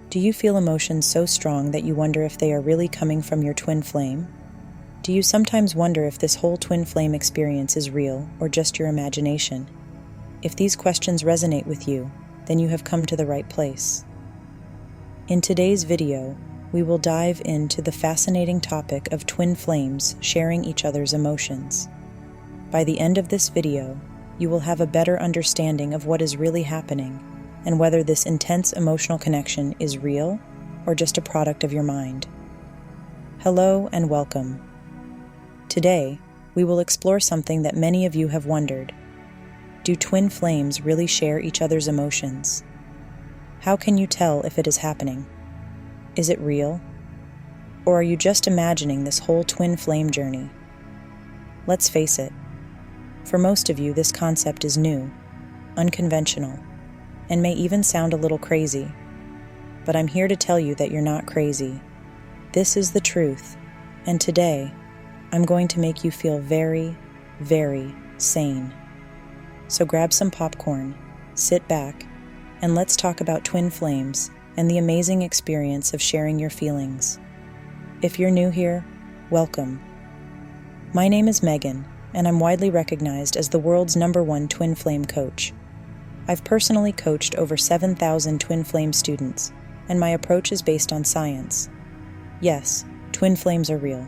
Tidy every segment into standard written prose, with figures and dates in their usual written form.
Do you feel emotions so strong that you wonder if they are really coming from your twin flame? Do you sometimes wonder if this whole twin flame experience is real or just your imagination? If these questions resonate with you, then you have come to the right place. In today's video, we will dive into the fascinating topic of twin flames sharing each other's emotions. By the end of this video, you will have a better understanding of what is really happening and whether this intense emotional connection is real or just a product of your mind. Hello and welcome. Today, we will explore something that many of you have wondered. Do twin flames really share each other's emotions? How can you tell if it is happening? Is it real? Or are you just imagining this whole twin flame journey? Let's face it, for most of you this concept is new, unconventional, and may even sound a little crazy. But I'm here to tell you that you're not crazy. This is the truth, and today, I'm going to make you feel very, very sane. So grab some popcorn, sit back, and let's talk about twin flames and the amazing experience of sharing your feelings. If you're new here, welcome. My name is Megan, and I'm widely recognized as the world's #1 twin flame coach. I've personally coached over 7,000 twin flame students, and my approach is based on science. Yes, twin flames are real.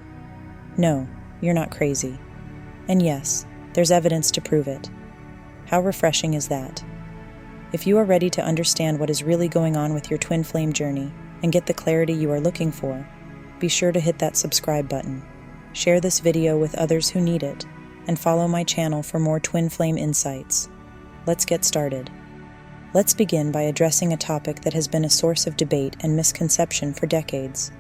No, you're not crazy. And yes, there's evidence to prove it. How refreshing is that? If you are ready to understand what is really going on with your twin flame journey and get the clarity you are looking for, be sure to hit that subscribe button, share this video with others who need it, and follow my channel for more twin flame insights. Let's get started. Let's begin by addressing a topic that has been a source of debate and misconception for decades: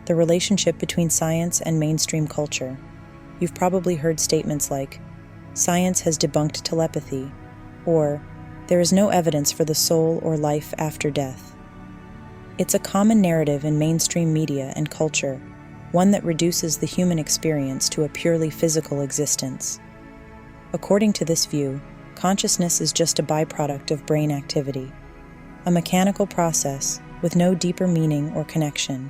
the relationship between science and mainstream culture. You've probably heard statements like, "Science has debunked telepathy," or "There is no evidence for the soul or life after death." It's a common narrative in mainstream media and culture, one that reduces the human experience to a purely physical existence. According to this view, consciousness is just a byproduct of brain activity, a mechanical process with no deeper meaning or connection.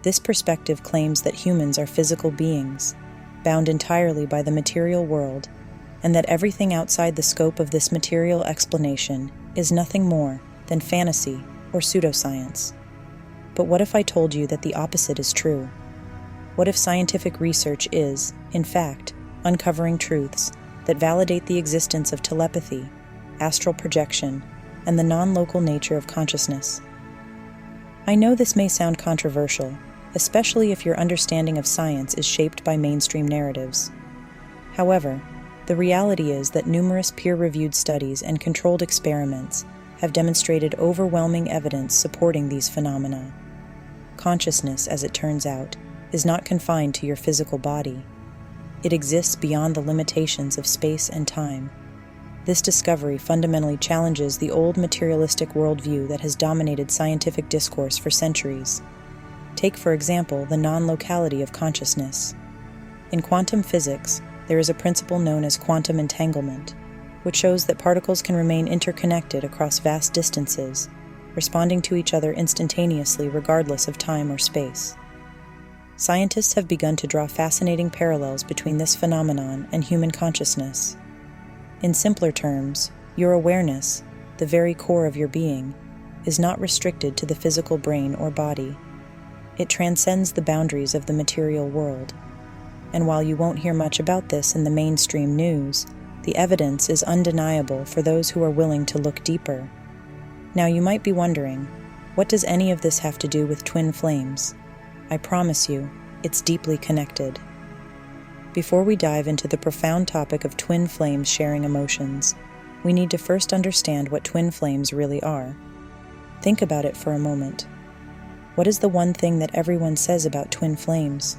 This perspective claims that humans are physical beings, bound entirely by the material world, and that everything outside the scope of this material explanation is nothing more than fantasy or pseudoscience. But what if I told you that the opposite is true? What if scientific research is, in fact, uncovering truths that validate the existence of telepathy, astral projection, and the non-local nature of consciousness? I know this may sound controversial, especially if your understanding of science is shaped by mainstream narratives. However, the reality is that numerous peer-reviewed studies and controlled experiments have demonstrated overwhelming evidence supporting these phenomena. Consciousness, as it turns out, is not confined to your physical body. It exists beyond the limitations of space and time. This discovery fundamentally challenges the old materialistic worldview that has dominated scientific discourse for centuries. Take, for example, the non-locality of consciousness. In quantum physics, there is a principle known as quantum entanglement, which shows that particles can remain interconnected across vast distances, responding to each other instantaneously regardless of time or space. Scientists have begun to draw fascinating parallels between this phenomenon and human consciousness. In simpler terms, your awareness, the very core of your being, is not restricted to the physical brain or body. It transcends the boundaries of the material world. And while you won't hear much about this in the mainstream news, the evidence is undeniable for those who are willing to look deeper. Now you might be wondering, what does any of this have to do with twin flames? I promise you, it's deeply connected. Before we dive into the profound topic of twin flames sharing emotions, we need to first understand what twin flames really are. Think about it for a moment. What is the one thing that everyone says about twin flames?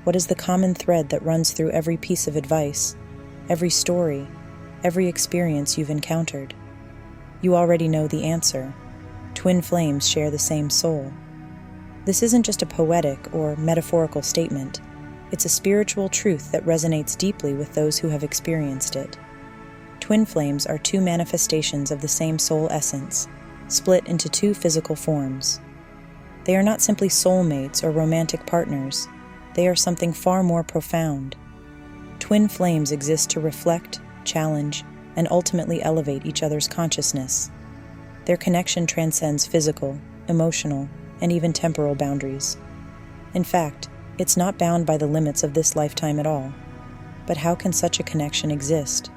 What is the common thread that runs through every piece of advice, every story, every experience you've encountered? You already know the answer. Twin flames share the same soul. This isn't just a poetic or metaphorical statement. It's a spiritual truth that resonates deeply with those who have experienced it. Twin flames are two manifestations of the same soul essence, split into two physical forms. They are not simply soulmates or romantic partners. They are something far more profound. Twin flames exist to reflect, challenge, and ultimately elevate each other's consciousness. Their connection transcends physical, emotional, and even temporal boundaries. In fact, it's not bound by the limits of this lifetime at all. But how can such a connection exist?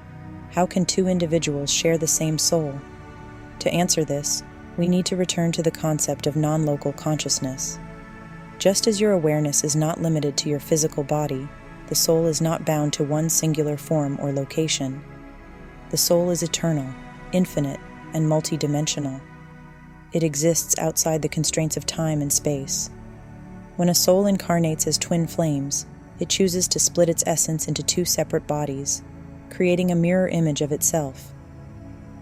How can two individuals share the same soul? To answer this, we need to return to the concept of non-local consciousness. Just as your awareness is not limited to your physical body, the soul is not bound to one singular form or location. The soul is eternal, infinite, and multidimensional. It exists outside the constraints of time and space. When a soul incarnates as twin flames, it chooses to split its essence into two separate bodies, creating a mirror image of itself.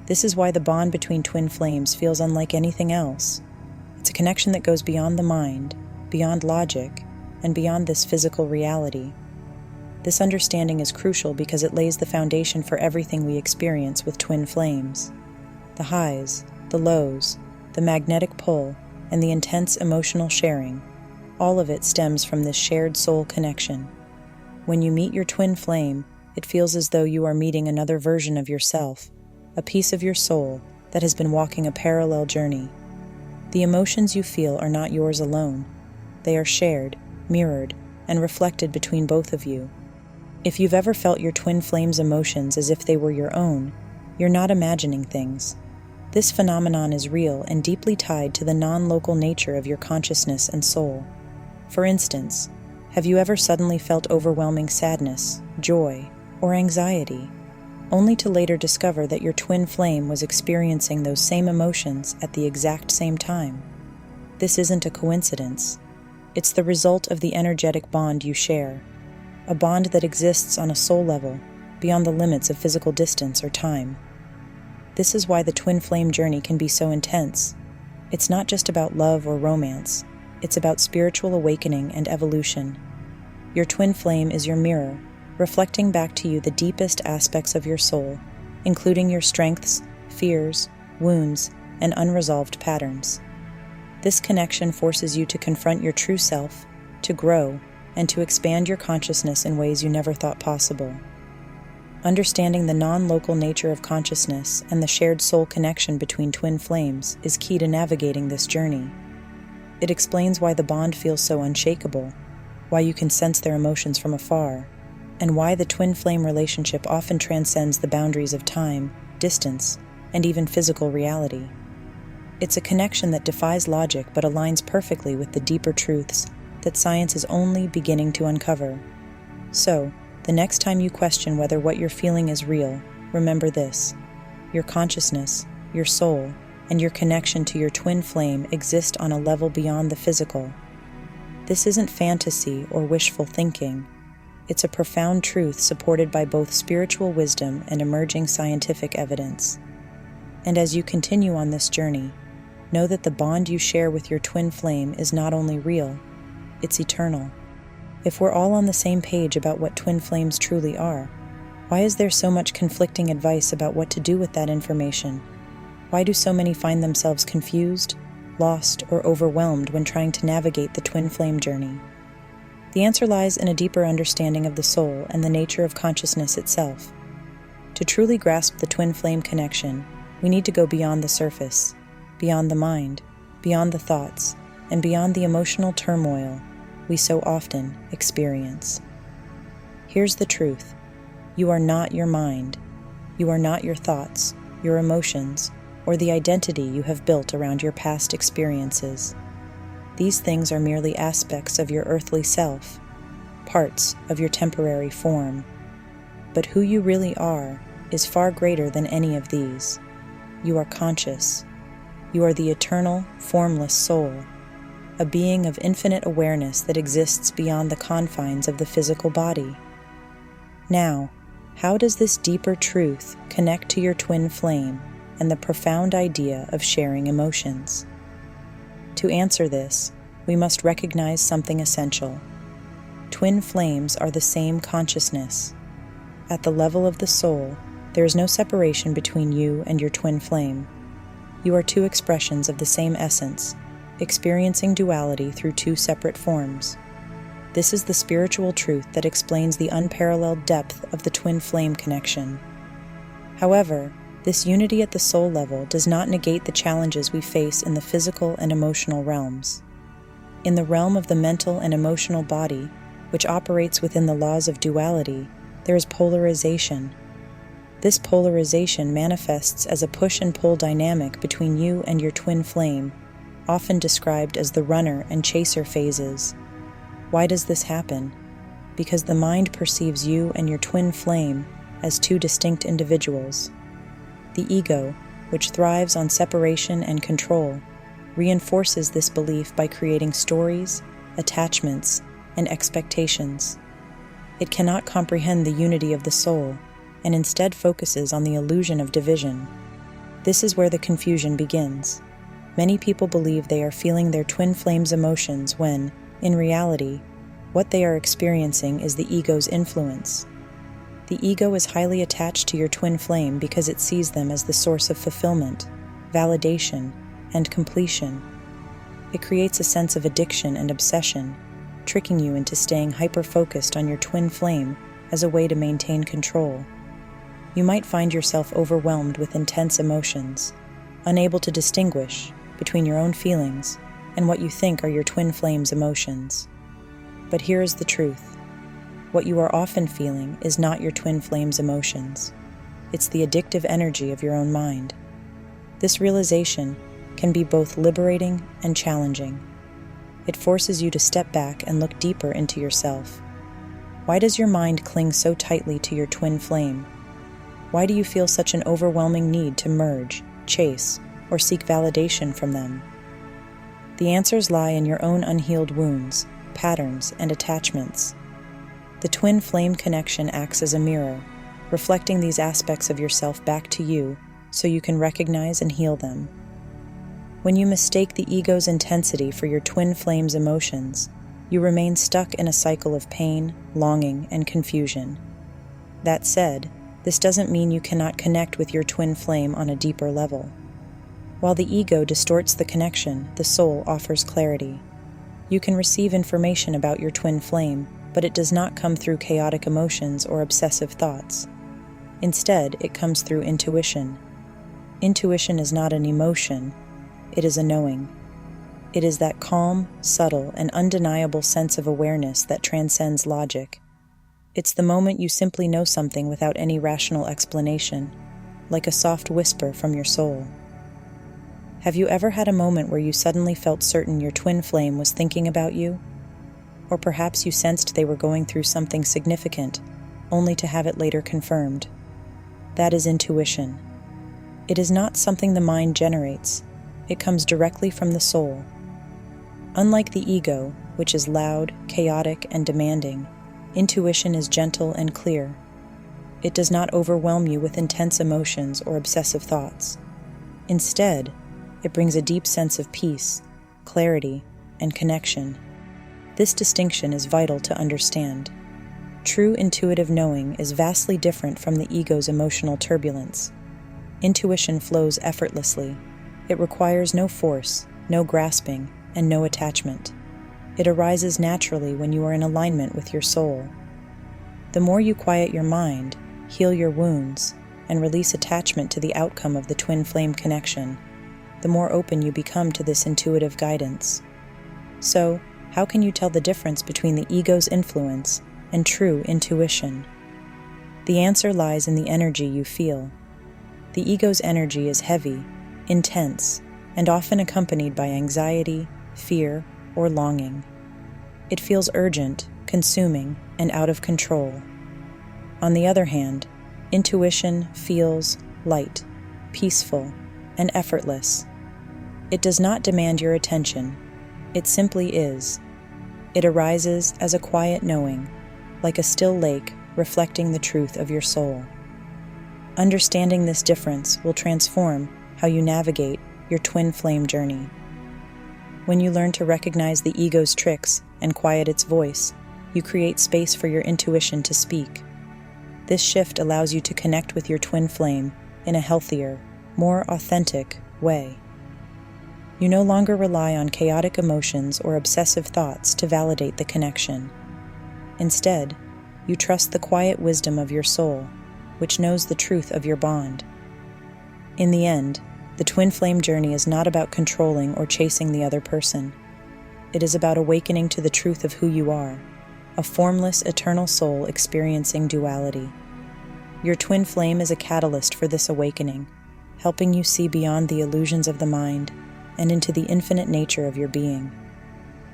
This is why the bond between twin flames feels unlike anything else. It's a connection that goes beyond the mind, beyond logic, and beyond this physical reality. This understanding is crucial because it lays the foundation for everything we experience with twin flames. The highs, the lows, the magnetic pull, and the intense emotional sharing, all of it stems from this shared soul connection. When you meet your twin flame, it feels as though you are meeting another version of yourself, a piece of your soul that has been walking a parallel journey. The emotions you feel are not yours alone. They are shared, mirrored, and reflected between both of you. If you've ever felt your twin flame's emotions as if they were your own, you're not imagining things. This phenomenon is real and deeply tied to the non-local nature of your consciousness and soul. For instance, have you ever suddenly felt overwhelming sadness, joy, or anxiety, only to later discover that your twin flame was experiencing those same emotions at the exact same time? This isn't a coincidence. It's the result of the energetic bond you share, a bond that exists on a soul level, beyond the limits of physical distance or time. This is why the twin flame journey can be so intense. It's not just about love or romance. It's about spiritual awakening and evolution. Your twin flame is your mirror, reflecting back to you the deepest aspects of your soul, including your strengths, fears, wounds, and unresolved patterns. This connection forces you to confront your true self, to grow, and to expand your consciousness in ways you never thought possible. Understanding the non-local nature of consciousness and the shared soul connection between twin flames is key to navigating this journey. It explains why the bond feels so unshakable, why you can sense their emotions from afar, and why the twin flame relationship often transcends the boundaries of time, distance, and even physical reality. It's a connection that defies logic but aligns perfectly with the deeper truths that science is only beginning to uncover. So, the next time you question whether what you're feeling is real, remember this: your consciousness, your soul, and your connection to your twin flame exist on a level beyond the physical. This isn't fantasy or wishful thinking. It's a profound truth supported by both spiritual wisdom and emerging scientific evidence. And as you continue on this journey, know that the bond you share with your twin flame is not only real, it's eternal. If we're all on the same page about what twin flames truly are, why is there so much conflicting advice about what to do with that information? Why do so many find themselves confused, lost, or overwhelmed when trying to navigate the twin flame journey? The answer lies in a deeper understanding of the soul and the nature of consciousness itself. To truly grasp the twin flame connection, we need to go beyond the surface, beyond the mind, beyond the thoughts, and beyond the emotional turmoil we so often experience. Here's the truth: you are not your mind. You are not your thoughts, your emotions, or the identity you have built around your past experiences. These things are merely aspects of your earthly self, parts of your temporary form. But who you really are is far greater than any of these. You are conscious. You are the eternal, formless soul, a being of infinite awareness that exists beyond the confines of the physical body. Now, how does this deeper truth connect to your twin flame and the profound idea of sharing emotions? To answer this, we must recognize something essential. Twin flames are the same consciousness. At the level of the soul, there is no separation between you and your twin flame. You are two expressions of the same essence, experiencing duality through two separate forms. This is the spiritual truth that explains the unparalleled depth of the twin flame connection. However, this unity at the soul level does not negate the challenges we face in the physical and emotional realms. In the realm of the mental and emotional body, which operates within the laws of duality, there is polarization. This polarization manifests as a push and pull dynamic between you and your twin flame, often described as the runner and chaser phases. Why does this happen? Because the mind perceives you and your twin flame as two distinct individuals. The ego, which thrives on separation and control, reinforces this belief by creating stories, attachments, and expectations. It cannot comprehend the unity of the soul, and instead focuses on the illusion of division. This is where the confusion begins. Many people believe they are feeling their twin flame's emotions when, in reality, what they are experiencing is the ego's influence. The ego is highly attached to your twin flame because it sees them as the source of fulfillment, validation, and completion. It creates a sense of addiction and obsession, tricking you into staying hyper-focused on your twin flame as a way to maintain control. You might find yourself overwhelmed with intense emotions, unable to distinguish between your own feelings and what you think are your twin flame's emotions. But here is the truth. What you are often feeling is not your twin flame's emotions. It's the addictive energy of your own mind. This realization can be both liberating and challenging. It forces you to step back and look deeper into yourself. Why does your mind cling so tightly to your twin flame? Why do you feel such an overwhelming need to merge, chase, or seek validation from them? The answers lie in your own unhealed wounds, patterns, and attachments. The twin flame connection acts as a mirror, reflecting these aspects of yourself back to you so you can recognize and heal them. When you mistake the ego's intensity for your twin flame's emotions, you remain stuck in a cycle of pain, longing, and confusion. That said, this doesn't mean you cannot connect with your twin flame on a deeper level. While the ego distorts the connection, the soul offers clarity. You can receive information about your twin flame, but it does not come through chaotic emotions or obsessive thoughts. Instead, it comes through intuition. Intuition is not an emotion, it is a knowing. It is that calm, subtle, and undeniable sense of awareness that transcends logic. It's the moment you simply know something without any rational explanation, like a soft whisper from your soul. Have you ever had a moment where you suddenly felt certain your twin flame was thinking about you? Or perhaps you sensed they were going through something significant, only to have it later confirmed. That is intuition. It is not something the mind generates. It comes directly from the soul. Unlike the ego, which is loud, chaotic, and demanding, intuition is gentle and clear. It does not overwhelm you with intense emotions or obsessive thoughts. Instead, it brings a deep sense of peace, clarity, and connection. This distinction is vital to understand. True intuitive knowing is vastly different from the ego's emotional turbulence. Intuition flows effortlessly. It requires no force, no grasping, and no attachment. It arises naturally when you are in alignment with your soul. The more you quiet your mind, heal your wounds, and release attachment to the outcome of the twin flame connection, the more open you become to this intuitive guidance. So, how can you tell the difference between the ego's influence and true intuition? The answer lies in the energy you feel. The ego's energy is heavy, intense, and often accompanied by anxiety, fear, or longing. It feels urgent, consuming, and out of control. On the other hand, intuition feels light, peaceful, and effortless. It does not demand your attention. It simply is. It arises as a quiet knowing, like a still lake reflecting the truth of your soul. Understanding this difference will transform how you navigate your twin flame journey. When you learn to recognize the ego's tricks and quiet its voice, you create space for your intuition to speak. This shift allows you to connect with your twin flame in a healthier, more authentic way. You no longer rely on chaotic emotions or obsessive thoughts to validate the connection. Instead, you trust the quiet wisdom of your soul, which knows the truth of your bond. In the end, the twin flame journey is not about controlling or chasing the other person. It is about awakening to the truth of who you are, a formless, eternal soul experiencing duality. Your twin flame is a catalyst for this awakening, helping you see beyond the illusions of the mind and into the infinite nature of your being.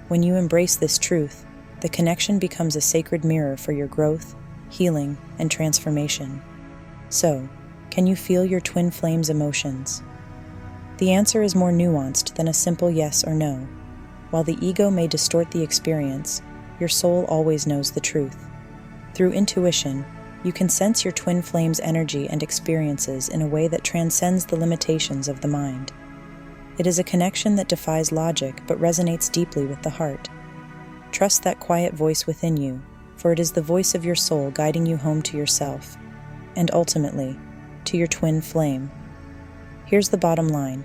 When you embrace this truth, the connection becomes a sacred mirror for your growth, healing, and transformation. So, can you feel your twin flame's emotions? The answer is more nuanced than a simple yes or no. While the ego may distort the experience, your soul always knows the truth. Through intuition, you can sense your twin flame's energy and experiences in a way that transcends the limitations of the mind. It is a connection that defies logic but resonates deeply with the heart. Trust that quiet voice within you, for it is the voice of your soul guiding you home to yourself, and ultimately, to your twin flame. Here's the bottom line.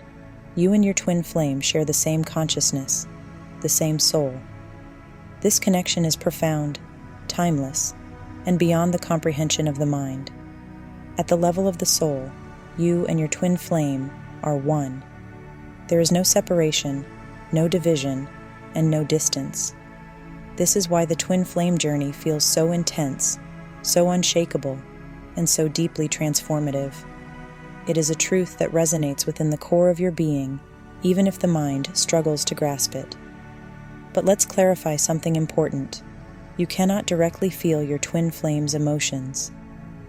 You and your twin flame share the same consciousness, the same soul. This connection is profound, timeless, and beyond the comprehension of the mind. At the level of the soul, you and your twin flame are one. There is no separation, no division, and no distance. This is why the twin flame journey feels so intense, so unshakable, and so deeply transformative. It is a truth that resonates within the core of your being, even if the mind struggles to grasp it. But let's clarify something important. You cannot directly feel your twin flame's emotions.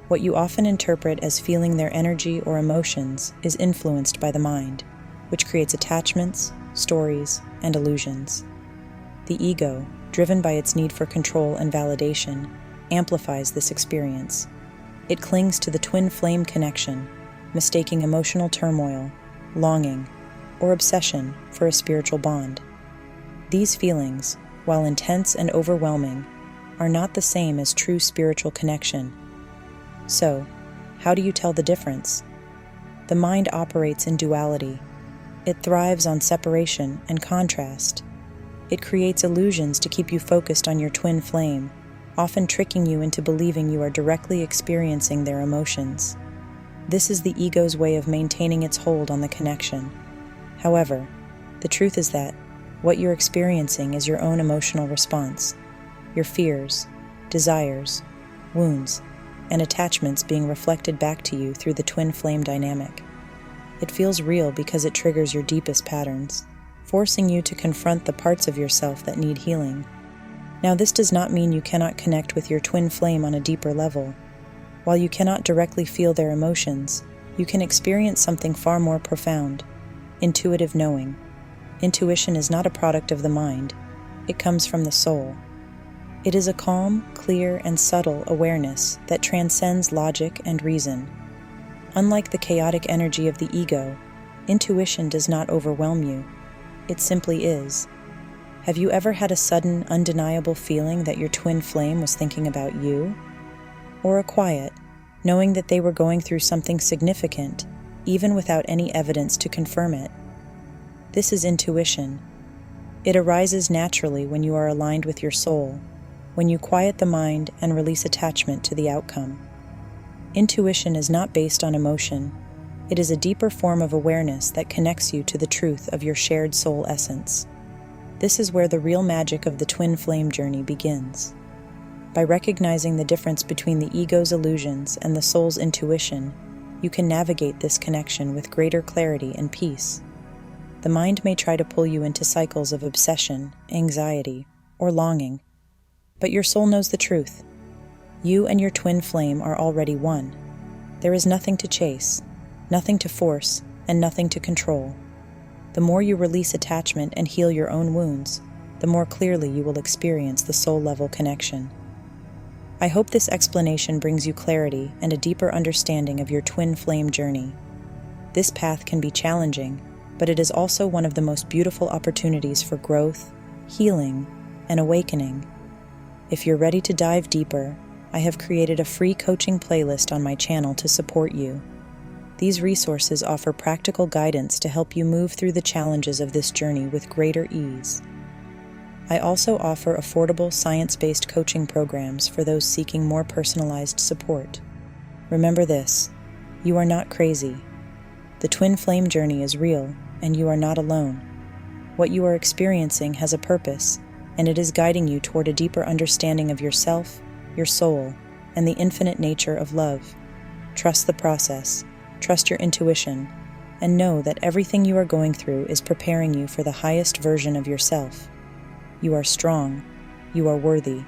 What you often interpret as feeling their energy or emotions is influenced by the mind, which creates attachments, stories, and illusions. The ego, driven by its need for control and validation, amplifies this experience. It clings to the twin flame connection, mistaking emotional turmoil, longing, or obsession for a spiritual bond. These feelings, while intense and overwhelming, are not the same as true spiritual connection. So, how do you tell the difference? The mind operates in duality. It thrives on separation and contrast. It creates illusions to keep you focused on your twin flame, often tricking you into believing you are directly experiencing their emotions. This is the ego's way of maintaining its hold on the connection. However, the truth is that what you're experiencing is your own emotional response, your fears, desires, wounds, and attachments being reflected back to you through the twin flame dynamic. It feels real because it triggers your deepest patterns, forcing you to confront the parts of yourself that need healing. Now, this does not mean you cannot connect with your twin flame on a deeper level. While you cannot directly feel their emotions, you can experience something far more profound: intuitive knowing. Intuition is not a product of the mind. It comes from the soul. It is a calm, clear, and subtle awareness that transcends logic and reason. Unlike the chaotic energy of the ego, intuition does not overwhelm you. It simply is. Have you ever had a sudden, undeniable feeling that your twin flame was thinking about you? Or a quiet, knowing that they were going through something significant, even without any evidence to confirm it? This is intuition. It arises naturally when you are aligned with your soul, when you quiet the mind and release attachment to the outcome. Intuition is not based on emotion. It is a deeper form of awareness that connects you to the truth of your shared soul essence. This is where the real magic of the twin flame journey begins. By recognizing the difference between the ego's illusions and the soul's intuition, you can navigate this connection with greater clarity and peace. The mind may try to pull you into cycles of obsession, anxiety, or longing, but your soul knows the truth. You and your twin flame are already one. There is nothing to chase, nothing to force, and nothing to control. The more you release attachment and heal your own wounds, the more clearly you will experience the soul-level connection. I hope this explanation brings you clarity and a deeper understanding of your twin flame journey. This path can be challenging, but it is also one of the most beautiful opportunities for growth, healing, and awakening. If you're ready to dive deeper, I have created a free coaching playlist on my channel to support you. These resources offer practical guidance to help you move through the challenges of this journey with greater ease. I also offer affordable science-based coaching programs for those seeking more personalized support. Remember this: you are not crazy. The twin flame journey is real, and you are not alone. What you are experiencing has a purpose, and it is guiding you toward a deeper understanding of yourself, your soul, and the infinite nature of love. Trust the process, trust your intuition, and know that everything you are going through is preparing you for the highest version of yourself. You are strong, you are worthy,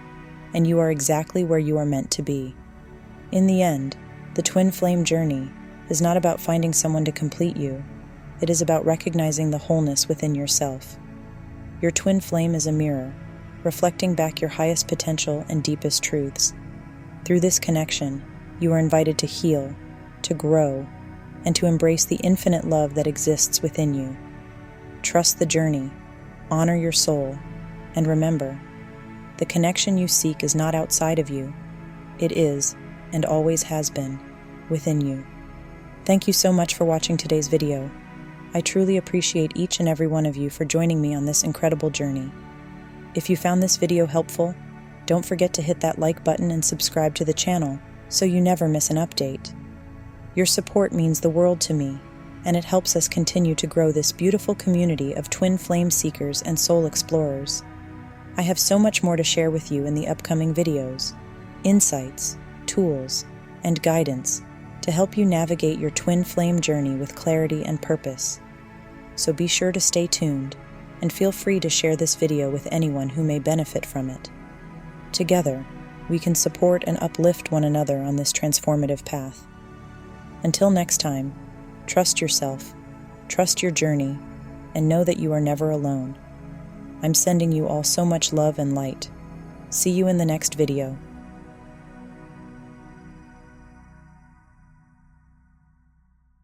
and you are exactly where you are meant to be. In the end, the twin flame journey is not about finding someone to complete you. It is about recognizing the wholeness within yourself. Your twin flame is a mirror, reflecting back your highest potential and deepest truths. Through this connection, you are invited to heal, to grow, and to embrace the infinite love that exists within you. Trust the journey, honor your soul, and remember, the connection you seek is not outside of you. It is, and always has been, within you. Thank you so much for watching today's video. I truly appreciate each and every one of you for joining me on this incredible journey. If you found this video helpful, don't forget to hit that like button and subscribe to the channel so you never miss an update. Your support means the world to me, and it helps us continue to grow this beautiful community of twin flame seekers and soul explorers. I have so much more to share with you in the upcoming videos, insights, tools, and guidance to help you navigate your twin flame journey with clarity and purpose. So be sure to stay tuned and feel free to share this video with anyone who may benefit from it. Together, we can support and uplift one another on this transformative path. Until next time, trust yourself, trust your journey, and know that you are never alone. I'm sending you all so much love and light. See you in the next video.